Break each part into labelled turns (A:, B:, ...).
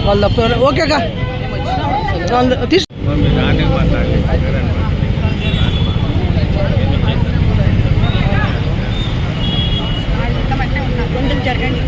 A: వాళ్ళ ఓకేగా తీసు కొంచెం జరగండి.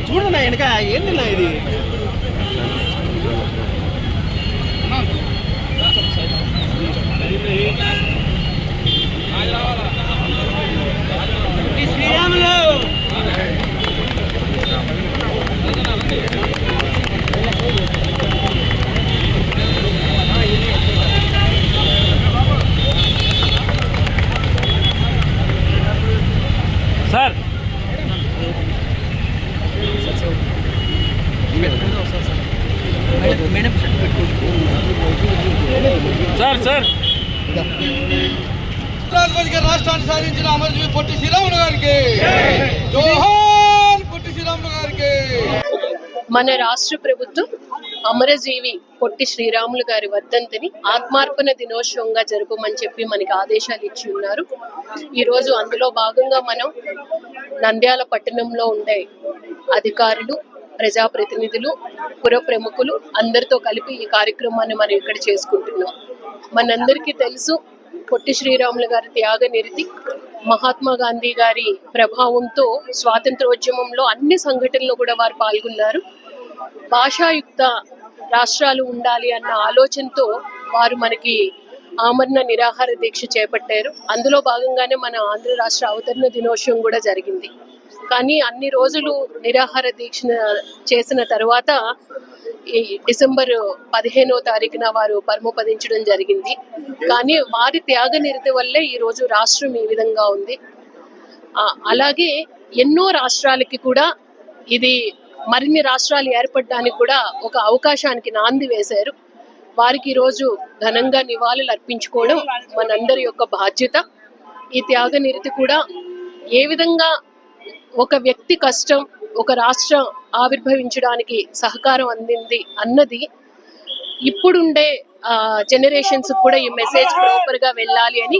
A: చూడన్నా వెనక ఏంటిన్నా ఇది శ్రీరాములు సార్ సార్ సార్ రాష్ట్రాన్ని సాధించిన అమరజీవి పొట్టి శ్రీరాములు గారికి జోహార్ పొట్టి శ్రీరాములు గారికి.
B: మన రాష్ట్ర ప్రభుత్వం అమరజీవి పొట్టి శ్రీరాములు గారి వర్ధంతిని ఆత్మార్పణ దినోత్సవంగా జరపమని చెప్పి మనకి ఆదేశాలు ఇచ్చి ఉన్నారు. ఈరోజు అందులో భాగంగా మనం నంద్యాల పట్టణంలో ఉండే అధికారులు, ప్రజాప్రతినిధులు, పుర ప్రముఖులు అందరితో కలిపి ఈ కార్యక్రమాన్ని మనం ఇక్కడ చేసుకుంటున్నాం. మనందరికీ తెలుసు పొట్టి శ్రీరాములు గారి త్యాగ నిరతి, మహాత్మా గాంధీ గారి ప్రభావంతో స్వాతంత్రోద్యమంలో అన్ని సంఘటనలు కూడా వారు పాల్గొన్నారు. భాషాయుక్త రాష్ట్రాలు ఉండాలి అన్న ఆలోచనతో వారు మనకి ఆమరణ నిరాహార దీక్ష చేపట్టారు. అందులో భాగంగానే మన ఆంధ్ర రాష్ట్ర అవతరణ దినోత్సవం కూడా జరిగింది. కానీ అన్ని రోజులు నిరాహార దీక్ష చేసిన తర్వాత ఈ డిసెంబర్ 15వ తారీఖున వారు పరమపదించడం జరిగింది. కానీ వారి త్యాగ నిరతి వల్లే ఈరోజు రాష్ట్రం ఈ విధంగా ఉంది. అలాగే ఎన్నో రాష్ట్రాలకి కూడా ఇది మరిన్ని రాష్ట్రాలు ఏర్పడడానికి కూడా ఒక అవకాశానికి నాంది వేశారు. వారికి ఈరోజు ఘనంగా నివాళులు అర్పించుకోవడం మనందరి యొక్క బాధ్యత. ఈ త్యాగ నిరతి కూడా ఏ విధంగా ఒక వ్యక్తి కష్టం ఒక రాష్ట్రం ఆవిర్భవించడానికి సహకారం అందింది అన్నది ఇప్పుడుండే జనరేషన్స్ కూడా ఈ మెసేజ్ ప్రాపర్ గా వెళ్ళాలి అని